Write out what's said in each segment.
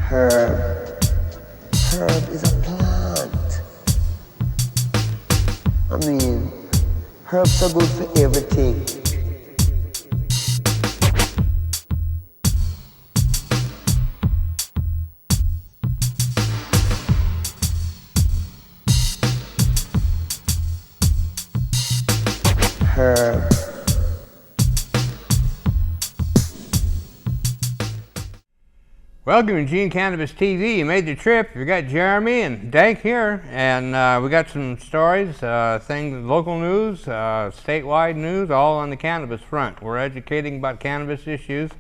Herb. Herb is a plant. I mean, herbs are good for everything. Herb. Welcome to Eugene Cannabis TV. You made the trip. We got Jeremy and Dank here, and we got some stories, things, local news, statewide news, all on the cannabis front. We're educating about cannabis issues.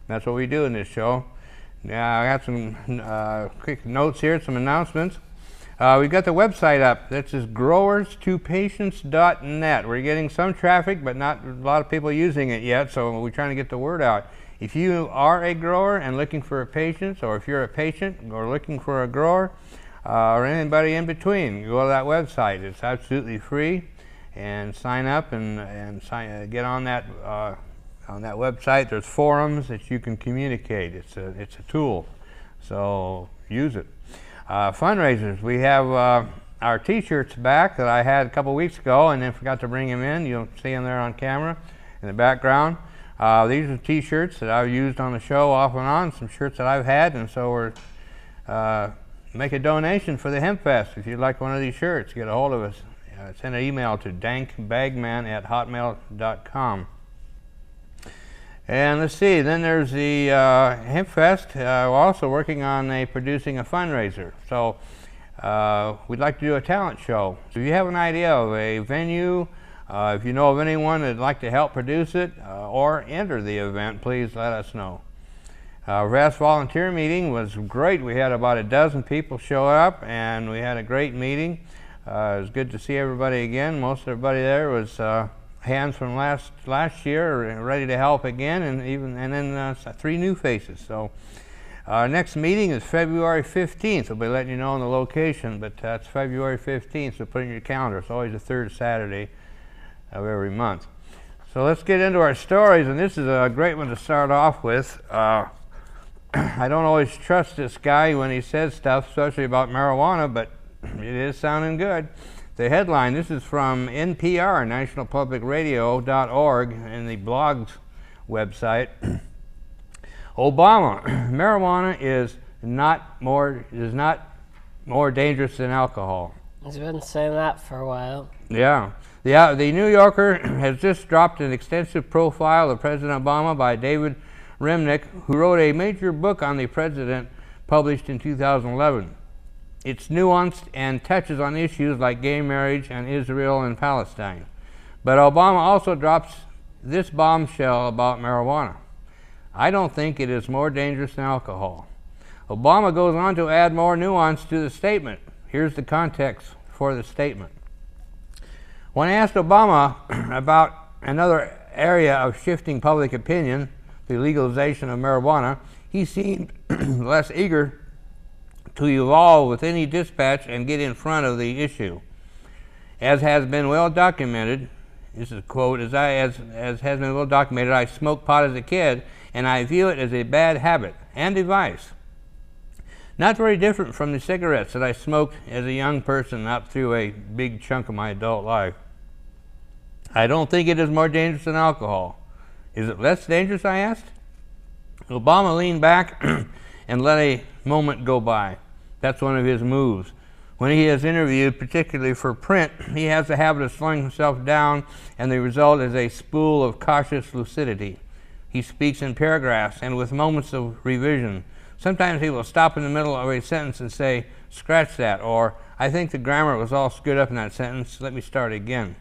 That's what we do in this show. I got some quick notes here, some announcements. We've got the website up. This is growers2patients.net. We're getting some traffic, but not a lot of people using it yet, so we're trying to get the word out. If you are a grower and looking for a patient, or if you're a patient or looking for a grower, or anybody in between, go to that website. It's absolutely free, and sign up and get on that website. There's forums that you can communicate. It's a tool, so use it. Fundraisers. We have our T-shirts back that I had a couple weeks ago, and then forgot to bring them in. You'll see them there on camera in the background. These are T-shirts that I've used on the show off and on, some shirts that I've had, and so we're make a donation for the Hemp Fest. If you'd like one of these shirts, get a hold of us. Send an email to dankbagman@hotmail.com. And let's see, then there's the Hemp Fest. We're also working on producing a fundraiser. So we'd like to do a talent show. So if you have an idea of a venue, if you know of anyone that'd like to help produce it or enter the event, please let us know. Our last volunteer meeting was great. We had about a dozen people show up, and we had a great meeting. It was good to see everybody again. Most everybody there was hands from last year, ready to help again, and then 3 new faces. So our next meeting is February 15th. We'll be letting you know on the location, but that's February 15th, so put it in your calendar. It's always the 3rd Saturday of every month. So let's get into our stories, and this is a great one to start off with. I don't always trust this guy when he says stuff, especially about marijuana, but it is sounding good. The headline, this is from NPR, nationalpublicradio.org, in the blogs website. Obama, marijuana is not more dangerous than alcohol. He's been saying that for a while. Yeah. The New Yorker has just dropped an extensive profile of President Obama by David Remnick, who wrote a major book on the president published in 2011. It's nuanced and touches on issues like gay marriage and Israel and Palestine. But Obama also drops this bombshell about marijuana. I don't think it is more dangerous than alcohol. Obama goes on to add more nuance to the statement. Here's the context for the statement. When asked Obama about another area of shifting public opinion, the legalization of marijuana, he seemed less eager to evolve with any dispatch and get in front of the issue. As has been well documented, this is a quote, as has been well documented, I smoked pot as a kid, and I view it as a bad habit and a vice. Not very different from the cigarettes that I smoked as a young person up through a big chunk of my adult life. I don't think it is more dangerous than alcohol. Is it less dangerous, I asked? Obama leaned back and let a moment go by. That's one of his moves. When he is interviewed, particularly for print, he has the habit of slowing himself down, and the result is a spool of cautious lucidity. He speaks in paragraphs and with moments of revision. Sometimes he will stop in the middle of a sentence and say, scratch that, or I think the grammar was all screwed up in that sentence, let me start again.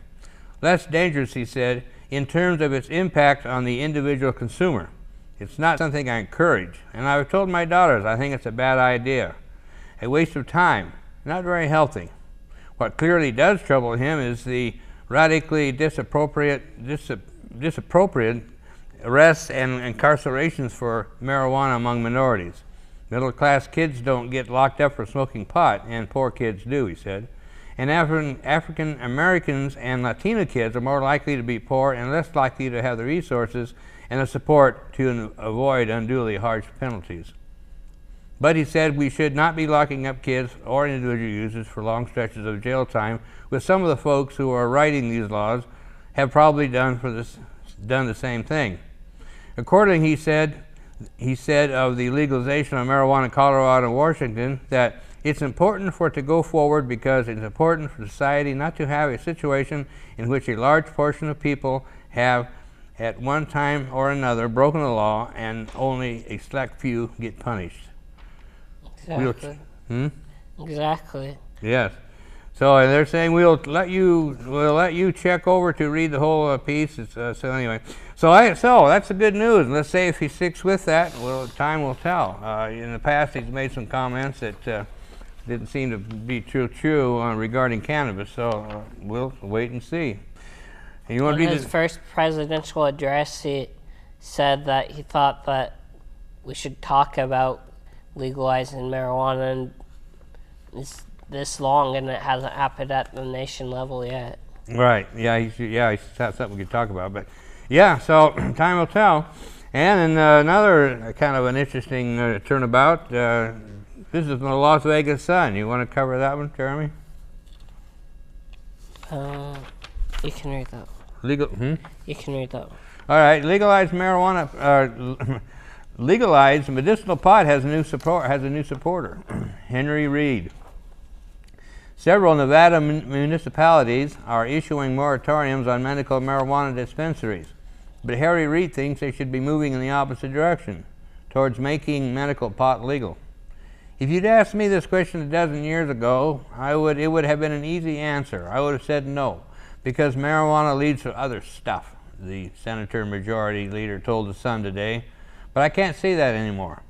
Less dangerous, he said, in terms of its impact on the individual consumer. It's not something I encourage, and I've told my daughters I think it's a bad idea. A waste of time, not very healthy. What clearly does trouble him is the radically disappropriate arrests and incarcerations for marijuana among minorities. Middle-class kids don't get locked up for smoking pot, and poor kids do, he said. And African Americans and Latino kids are more likely to be poor and less likely to have the resources and the support to avoid unduly harsh penalties. But he said we should not be locking up kids or individual users for long stretches of jail time, with some of the folks who are writing these laws have probably done the same thing. Accordingly, he said of the legalization of marijuana in Colorado and Washington that it's important for it to go forward because it's important for society not to have a situation in which a large portion of people have at one time or another broken the law and only a select few get punished. Exactly. Exactly. Yes. So they're saying we'll let you check over to read the whole piece. So anyway, so that's the good news. Let's say if he sticks with that, well, time will tell. In the past, he's made some comments that didn't seem to be true regarding cannabis. So we'll wait and see. And you want to In read his first presidential address, he said that he thought that we should talk about legalizing marijuana, and it's this long and it hasn't happened at the nation level yet. Right. Yeah. He's something we could talk about. But yeah. So time will tell. And in another kind of an interesting turnabout. This is from the Las Vegas Sun. You want to cover that one, Jeremy? You can read that. You can read that. All right. Legalized marijuana. Legalized medicinal pot has a new supporter, Harry Reid. Several Nevada municipalities are issuing moratoriums on medical marijuana dispensaries, but Harry Reid thinks they should be moving in the opposite direction, towards making medical pot legal. If you'd asked me this question a dozen years ago, it would have been an easy answer. I would have said no, because marijuana leads to other stuff, the Senator Majority Leader told the Sun today. But I can't say that anymore.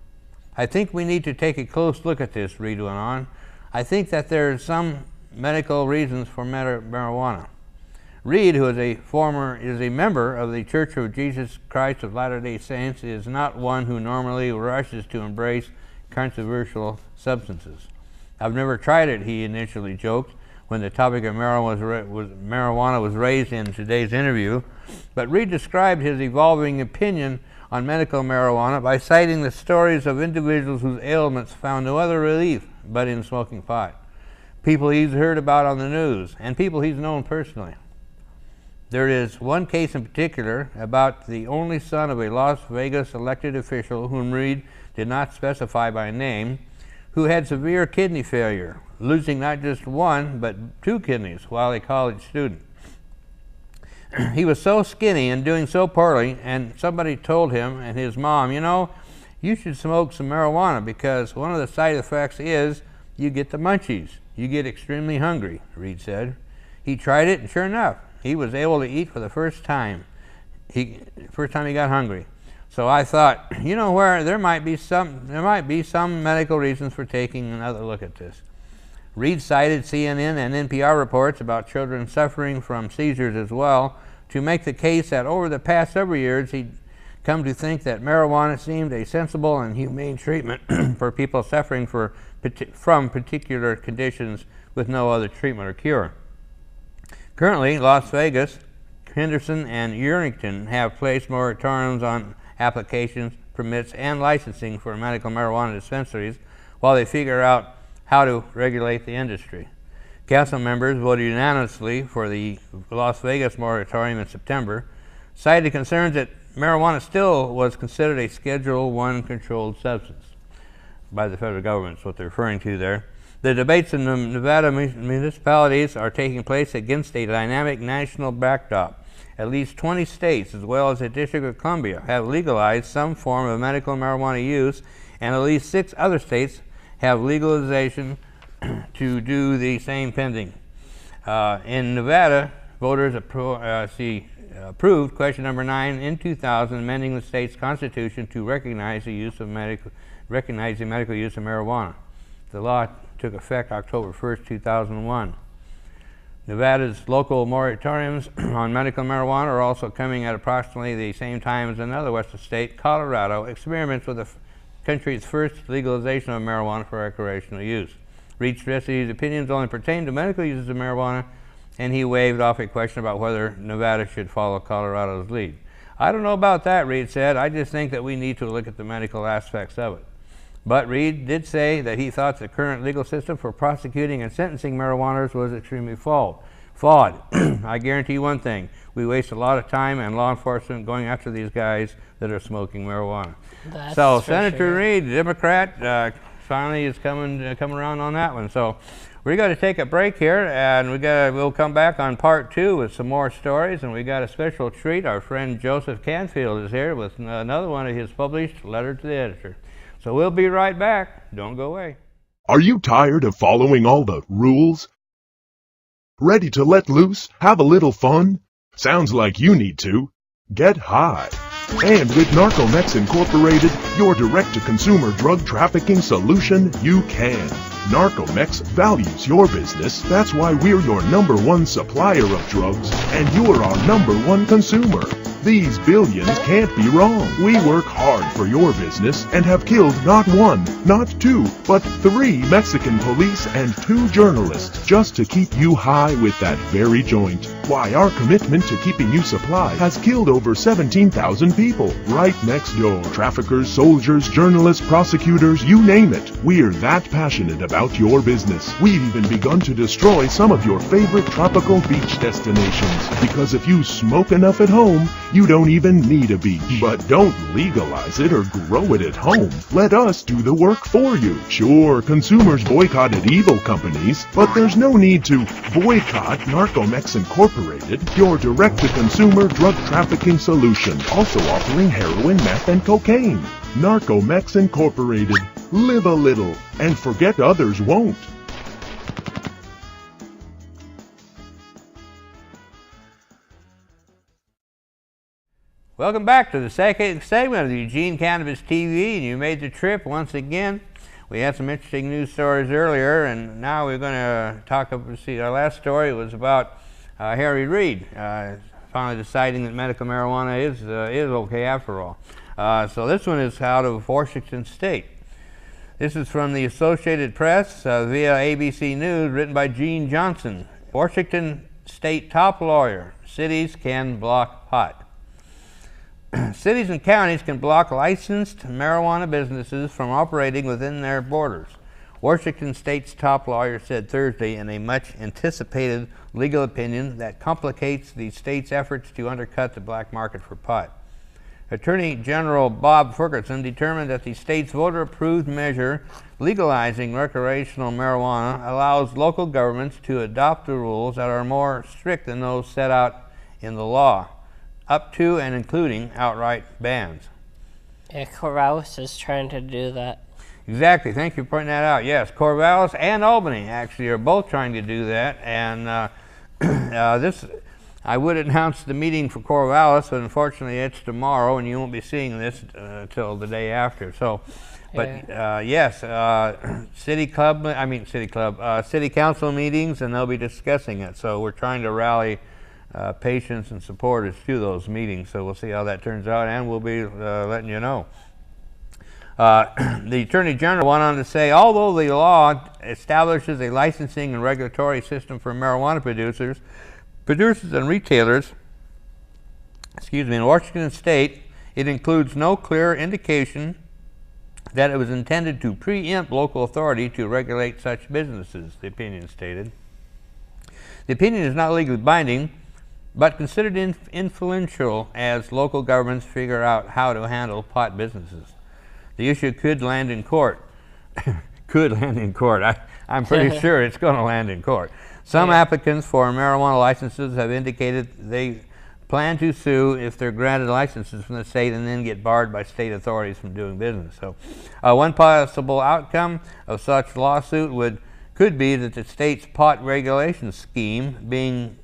I think we need to take a close look at this, Reid went on. I think that there are some medical reasons for marijuana. Reid, who is a member of the Church of Jesus Christ of Latter-day Saints, is not one who normally rushes to embrace controversial substances. I've never tried it, he initially joked when the topic of marijuana was raised in today's interview. But Reid described his evolving opinion on medical marijuana by citing the stories of individuals whose ailments found no other relief but in smoking pot. People he's heard about on the news, and people he's known personally. There is one case in particular about the only son of a Las Vegas elected official whom Reid did not specify by name, who had severe kidney failure, losing not just one but 2 kidneys while a college student. He was so skinny and doing so poorly, and somebody told him and his mom, you should smoke some marijuana because one of the side effects is you get the munchies. You get extremely hungry, Reid said. He tried it, and sure enough, he was able to eat for the first time. First time he got hungry. So I thought, there might be some medical reasons for taking another look at this. Reid cited CNN and NPR reports about children suffering from seizures as well to make the case that over the past several years he'd come to think that marijuana seemed a sensible and humane treatment for people suffering from particular conditions with no other treatment or cure. Currently, Las Vegas, Henderson, and Yerington have placed moratoriums on applications, permits, and licensing for medical marijuana dispensaries while they figure out how to regulate the industry. Council members voted unanimously for the Las Vegas moratorium in September, cited concerns that marijuana still was considered a Schedule I controlled substance by the federal government, is what they're referring to there. The debates in the Nevada municipalities are taking place against a dynamic national backdrop. At least 20 states, as well as the District of Columbia, have legalized some form of medical marijuana use, and at least 6 other states have legalization to do the same pending. In Nevada, voters approved question number 9 in 2000, amending the state's constitution to recognize the medical use of marijuana. The law took effect October 1st, 2001. Nevada's local moratoriums on medical marijuana are also coming at approximately the same time as another western state, Colorado, experiments with the country's first legalization of marijuana for recreational use. Reid stressed that his opinions only pertain to medical uses of marijuana, and he waved off a question about whether Nevada should follow Colorado's lead. I don't know about that, Reid said. I just think that we need to look at the medical aspects of it. But Reid did say that he thought the current legal system for prosecuting and sentencing marijuaners was extremely flawed. I guarantee you one thing, we waste a lot of time and law enforcement going after these guys that are smoking marijuana. So Senator Reid, Democrat, finally is coming around on that one. So we're going to take a break here, and we'll come back on part 2 with some more stories, and we got a special treat. Our friend Joseph Canfield is here with another one of his published letter to the editor. So we'll be right back. Don't go away. Are you tired of following all the rules? Ready to let loose? Have a little fun? Sounds like you need to. Get high. And with Narcomex Incorporated, your direct-to-consumer drug trafficking solution, you can. Narcomex values your business. That's why we're your #1 supplier of drugs, and you're our #1 consumer. These billions can't be wrong. We work hard for your business and have killed not 1, not 2, but 3 Mexican police and 2 journalists just to keep you high with that very joint. Why, our commitment to keeping you supplied has killed over 17,000 people right next door. Traffickers, soldiers, journalists, prosecutors, you name it. We're that passionate about your business. We've even begun to destroy some of your favorite tropical beach destinations. Because if you smoke enough at home, you don't even need a beach. But don't legalize it or grow it at home. Let us do the work for you. Sure, consumers boycotted evil companies, but there's no need to boycott Narcomex Incorporated, your direct-to-consumer drug trafficking solution, also offering heroin, meth, and cocaine. Narcomex Incorporated. Live a little, and forget others won't. Welcome back to the second segment of the Eugene Cannabis TV, and you made the trip once again. We had some interesting news stories earlier, and now we're going to talk about, our last story was about Harry Reid finally deciding that medical marijuana is okay after all. So this one is out of Washington State. This is from the Associated Press via ABC News, written by Gene Johnson. Washington State top lawyer, cities can block pot. Cities and counties can block licensed marijuana businesses from operating within their borders. Washington State's top lawyer said Thursday in a much anticipated legal opinion that complicates the state's efforts to undercut the black market for pot. Attorney General Bob Ferguson determined that the state's voter-approved measure legalizing recreational marijuana allows local governments to adopt the rules that are more strict than those set out in the law, up to and including outright bans. Yeah, Corvallis is trying to do that. Exactly. Thank you for pointing that out. Yes, Corvallis and Albany actually are both trying to do that. And I would announce the meeting for Corvallis, but unfortunately it's tomorrow, and you won't be seeing this till the day after. So, but yes, city council meetings, and they'll be discussing it. So we're trying to rally patients and supporters to those meetings. So we'll see how that turns out, and we'll be letting you know. The Attorney General went on to say, although the law establishes a licensing and regulatory system for marijuana producers and retailers, in Washington State, it includes no clear indication that it was intended to preempt local authority to regulate such businesses, the opinion stated. The opinion is not legally binding, but considered influential as local governments figure out how to handle pot businesses. The issue could land in court. I'm pretty sure it's going to land in court. Some applicants for marijuana licenses have indicated they plan to sue if they're granted licenses from the state and then get barred by state authorities from doing business. So one possible outcome of such lawsuit could be that the state's pot regulation scheme being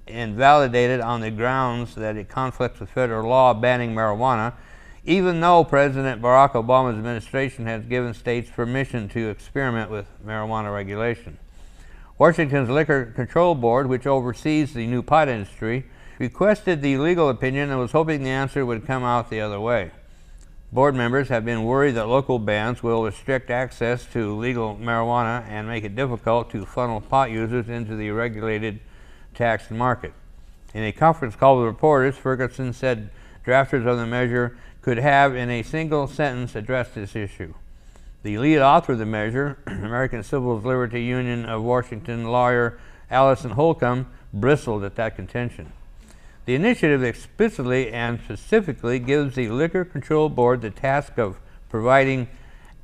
invalidated on the grounds that it conflicts with federal law banning marijuana, even though President Barack Obama's administration has given states permission to experiment with marijuana regulation. Washington's Liquor Control Board, which oversees the new pot industry, requested the legal opinion and was hoping the answer would come out the other way. Board members have been worried that local bans will restrict access to legal marijuana and make it difficult to funnel pot users into the regulated taxed market. In a conference call with reporters, Ferguson said drafters of the measure could have, in a single sentence, addressed this issue. The lead author of the measure, American Civil Liberty Union of Washington lawyer Allison Holcomb, bristled at that contention. The initiative explicitly and specifically gives the Liquor Control Board the task of providing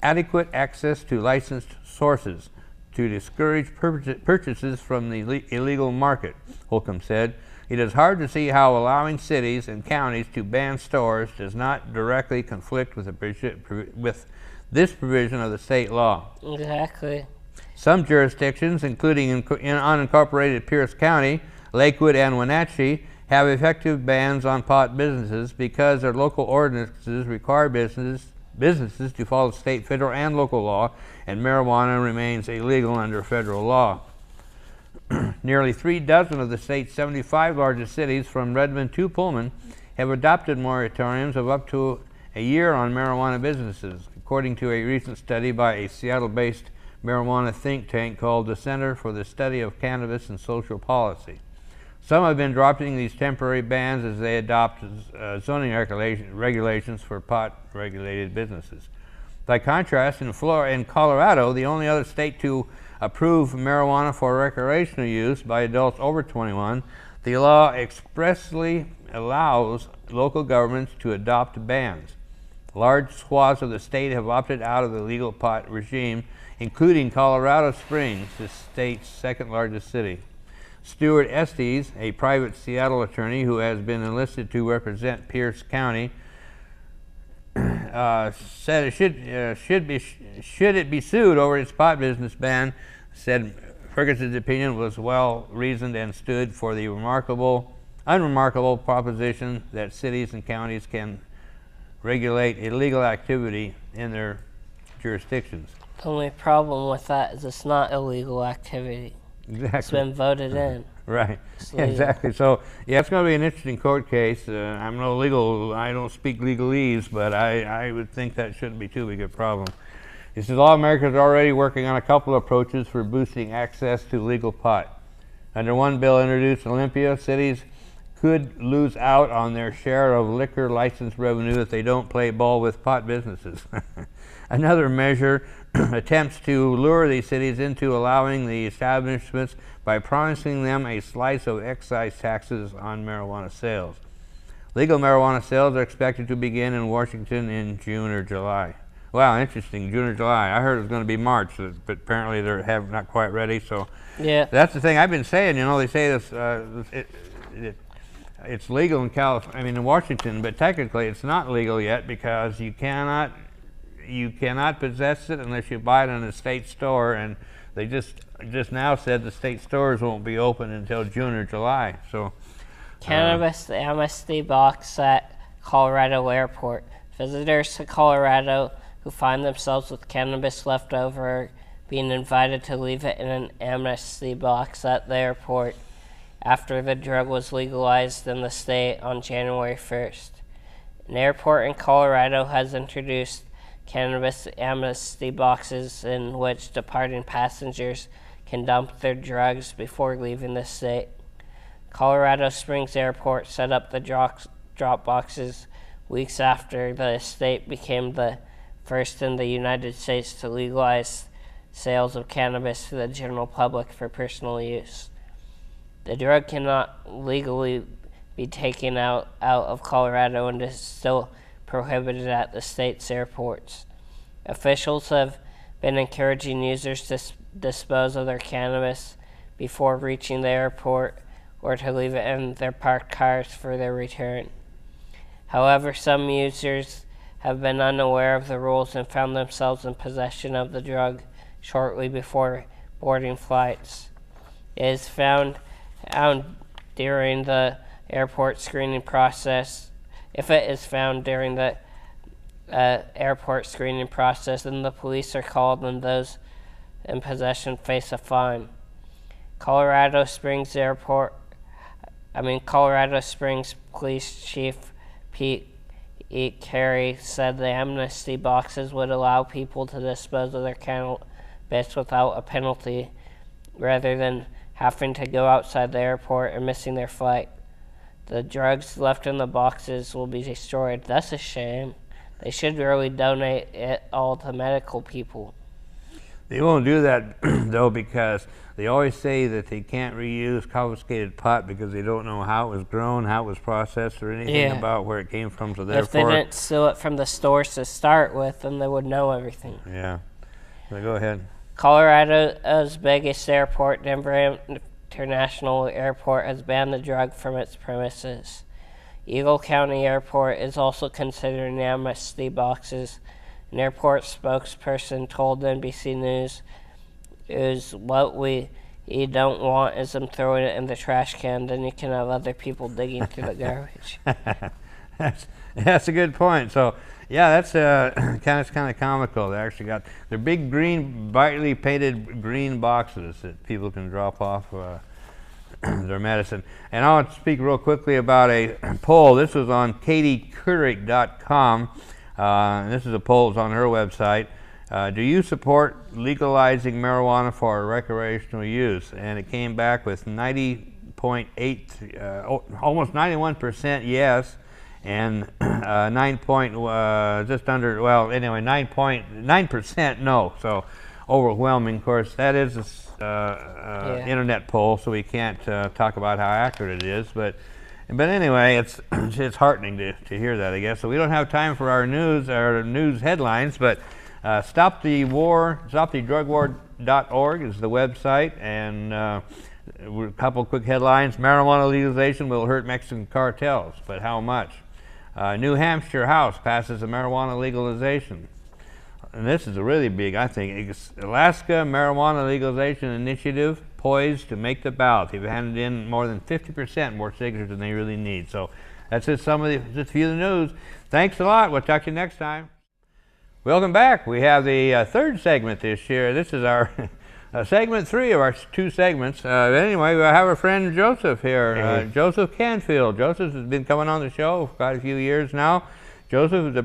adequate access to licensed sources to discourage purchases from the illegal market, Holcomb said. It is hard to see how allowing cities and counties to ban stores does not directly conflict with this provision of the state law. Exactly. Some jurisdictions, including in unincorporated Pierce County, Lakewood, and Wenatchee, have effective bans on pot businesses because their local ordinances require businesses to follow state, federal, and local law, and marijuana remains illegal under federal law. Nearly 36 of the state's 75 largest cities, from Redmond to Pullman, have adopted moratoriums of up to a year on marijuana businesses, according to a recent study by a Seattle-based marijuana think tank called the Center for the Study of Cannabis and Social Policy. Some have been dropping these temporary bans as they adopt zoning regulations for pot-regulated businesses. By contrast, in Colorado, the only other state to approve marijuana for recreational use by adults over 21, the law expressly allows local governments to adopt bans. Large swaths of the state have opted out of the legal pot regime, including Colorado Springs, the state's second largest city. Stuart Estes, a private Seattle attorney who has been enlisted to represent Pierce County, said should it be sued over its pot business ban, said Ferguson's opinion was well reasoned and stood for the unremarkable proposition that cities and counties can regulate illegal activity in their jurisdictions. The only problem with that is it's not illegal activity. Exactly. It's been voted in. Right. Exactly. So, yeah, it's going to be an interesting court case. I'm no legal, I don't speak legalese, but I would think that shouldn't be too big a problem. It says lawmakers are already working on a couple of approaches for boosting access to legal pot. Under one bill introduced in Olympia, cities could lose out on their share of liquor license revenue if they don't play ball with pot businesses. Another measure attempts to lure these cities into allowing the establishments by promising them a slice of excise taxes on marijuana sales. Legal marijuana sales are expected to begin in Washington in June or July. Wow, interesting, June or July. I heard it was going to be March, but apparently they're not quite ready. So yeah, that's the thing I've been saying. You know, they say this it's legal in in Washington, but technically it's not legal yet because you cannot possess it unless you buy it in a state store, and they just now said the state stores won't be open until June or July. So cannabis amnesty box at Colorado Airport. Visitors to Colorado who find themselves with cannabis left over are being invited to leave it in an amnesty box at the airport after the drug was legalized in the state on January 1st. An airport in Colorado has introduced cannabis amnesty boxes in which departing passengers can dump their drugs before leaving the state. Colorado Springs Airport set up the drop boxes weeks after the state became the first in the United States to legalize sales of cannabis to the general public for personal use. The drug cannot legally be taken out of Colorado and is still prohibited at the state's airports. Officials have been encouraging users to dispose of their cannabis before reaching the airport or to leave it in their parked cars for their return. However, some users have been unaware of the rules and found themselves in possession of the drug shortly before boarding flights. It is found during the airport screening process. If it is found during the airport screening process, then the police are called and those in possession face a fine. Colorado Springs Police Chief Pete Carey said the amnesty boxes would allow people to dispose of their cannabis without a penalty, rather than having to go outside the airport and missing their flight. The drugs left in the boxes will be destroyed. That's a shame. They should really donate it all to medical people. They won't do that though, because they always say that they can't reuse confiscated pot because they don't know how it was grown, how it was processed, or anything about where it came from. So therefore, if they didn't steal it from the stores to start with, then they would know everything. Yeah. So go ahead. Colorado's biggest airport, Denver International Airport, has banned the drug from its premises. Eagle County Airport is also considering amnesty boxes. An airport spokesperson told NBC News, what we don't want is them throwing it in the trash can, then you can have other people digging through the garbage. That's a good point. So, yeah, that's kind of comical. They actually got their big green, brightly painted green boxes that people can drop off their medicine. And I want to speak real quickly about a poll. This was on katiekurick.com. This is a poll that's on her website. Do you support legalizing marijuana for recreational use? And it came back with 90.8, almost 91% yes, and 9.9% no. So overwhelming. Of course, that is an internet poll, so we can't talk about how accurate it is. But anyway, it's heartening to hear that, I guess. So we don't have time for our news headlines, but stopthedrugwar.org is the website, and a couple quick headlines. Marijuana legalization will hurt Mexican cartels, but how much? New Hampshire House passes a marijuana legalization. And this is a really big, I think. Alaska Marijuana Legalization Initiative poised to make the ballot. They've handed in more than 50% more signatures than they really need. So that's just just a few of the news. Thanks a lot. We'll talk to you next time. Welcome back. We have the third segment this year. This is our segment 3 of our 2 segments. Anyway, we have our friend Joseph here, Joseph Canfield. Joseph has been coming on the show for quite a few years now. Joseph is a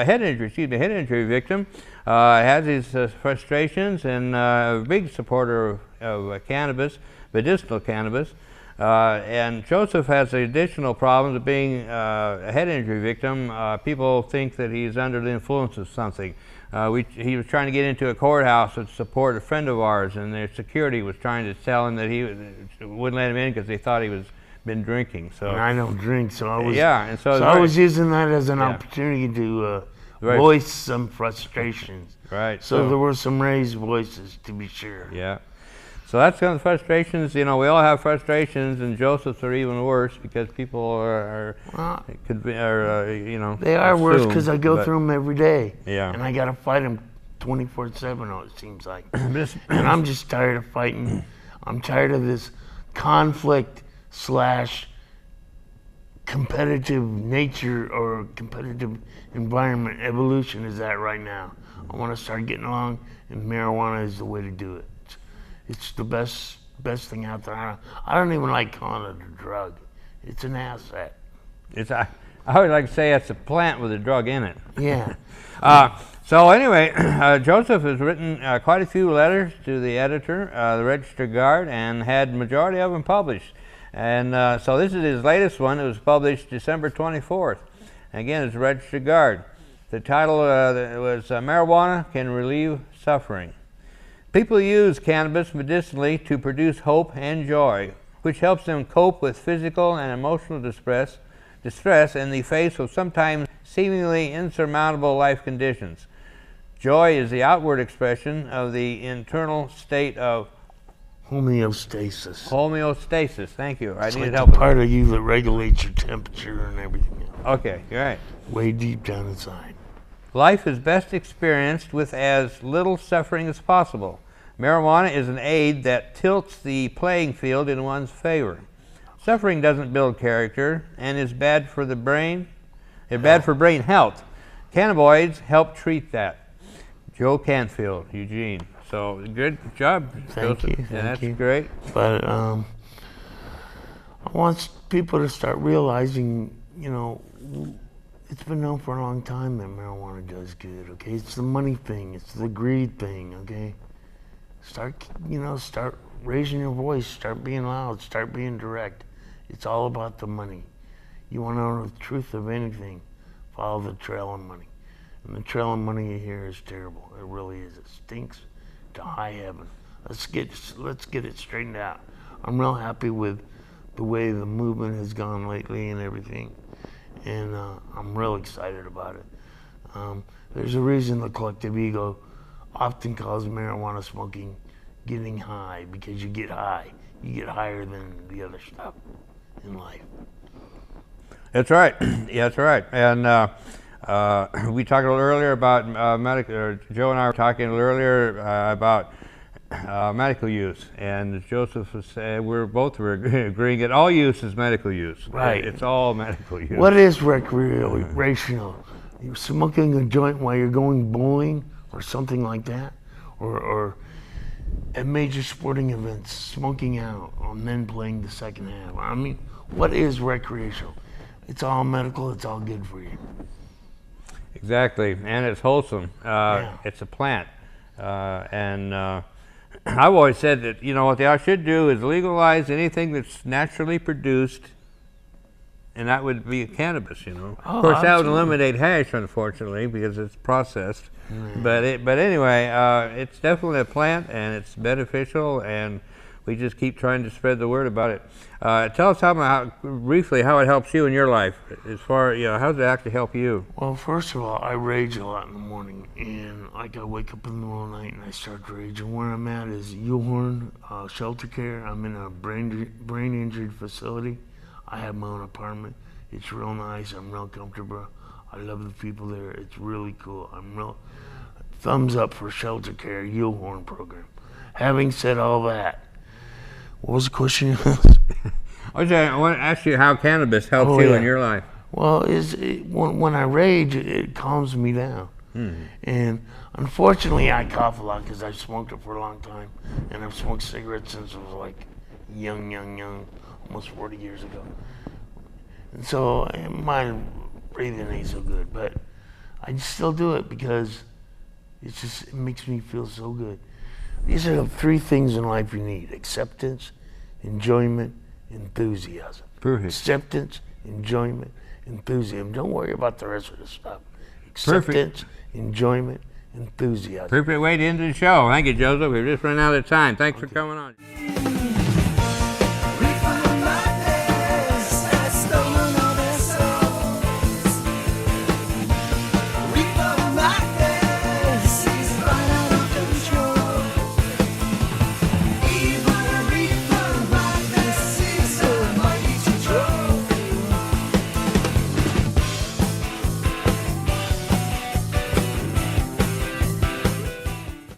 head injury victim. Has his frustrations, and a big supporter of cannabis, medicinal cannabis. And Joseph has additional problems of being a head injury victim. People think that he's under the influence of something. He was trying to get into a courthouse to support a friend of ours, and their security was trying to tell him that he wouldn't let him in because they thought he was been drinking. So and I don't drink, so I was I was using that as an opportunity to voice some frustrations. Right. So there were some raised voices, to be sure. Yeah. So that's kind of frustrations. You know, we all have frustrations, and Joseph's are even worse because people are you know. They are worse because I go through them every day. Yeah. And I got to fight them 24/7. It seems like. And I'm just tired of fighting. I'm tired of this conflict / competitive nature or competitive environment evolution is at right now. I want to start getting along, and marijuana is the way to do it. It's the best thing out there. I don't even like calling it a drug. It's an asset. I always like to say it's a plant with a drug in it. Yeah. So anyway, Joseph has written quite a few letters to the editor, the Register Guard, and had majority of them published. And so this is his latest one. It was published December 24th. And again, it's Register Guard. The title was Marijuana Can Relieve Suffering. People use cannabis medicinally to produce hope and joy, which helps them cope with physical and emotional distress in the face of sometimes seemingly insurmountable life conditions. Joy is the outward expression of the internal state of homeostasis. Homeostasis, thank you. I needed like help. The part of you that regulates your temperature and everything else. Okay, you're right. Way deep down inside. Life is best experienced with as little suffering as possible. Marijuana is an aid that tilts the playing field in one's favor. Suffering doesn't build character and is bad for the brain. It's bad for brain health. Cannabinoids help treat that. Joe Canfield, Eugene. So good job, Thank Joseph. you. Yeah, that's you. great. But I want people to start realizing, you know, it's been known for a long time that marijuana does good. Okay, it's the money thing. It's the greed thing. Okay, start raising your voice. Start being loud. Start being direct. It's all about the money. You want to know the truth of anything? follow the trail of money. And the trail of money here is terrible. It really is. It stinks to high heaven. Let's get it straightened out. I'm real happy with the way the movement has gone lately and everything, and I'm real excited about it. There's a reason the collective ego often calls marijuana smoking getting high, because you get high. You get higher than the other stuff in life. That's right. Yeah, that's right. And we talked a little earlier about Joe and I were talking earlier about medical use, and Joseph was saying we're agreeing that all use is medical use. Right. It's all medical use. What is recreational? You're smoking a joint while you're going bowling or something like that, or at major sporting events, smoking out, and then playing the second half. I mean, what is recreational? It's all medical. It's all good for you. Exactly, and it's wholesome. Yeah. It's a plant, and I've always said that, you know, what they should do is legalize anything that's naturally produced, and that would be cannabis, you know. Oh, of course, that would absolutely. eliminate hash, unfortunately, because it's processed. Mm. But anyway, it's definitely a plant, and it's beneficial, and we just keep trying to spread the word about it. Tell us briefly how it helps you in your life, as far, you know, how does it actually help you? Well, first of all, I rage a lot in the morning, and like I wake up in the middle of the night and I start to rage. And where I'm at is Ulehorn Shelter Care. I'm in a brain injured facility. I have my own apartment. It's real nice. I'm real comfortable. I love the people there. It's really cool. I'm real thumbs up for Shelter Care Ulehorn program. Having said all that, what was the question you asked? I want to ask you how cannabis helps you in your life. Well, when I rage, it calms me down. And unfortunately, I cough a lot because I've smoked it for a long time, and I've smoked cigarettes since I was like young, almost 40 years ago. And so my breathing ain't so good, but I still do it because it makes me feel so good. These are the three things in life you need: acceptance, enjoyment, enthusiasm. Perfect. Acceptance, enjoyment, enthusiasm. Don't worry about the rest of the stuff. Acceptance, enjoyment, enthusiasm. Perfect way to end the show. Thank you, Joseph. We've just run out of time. Thanks for coming on.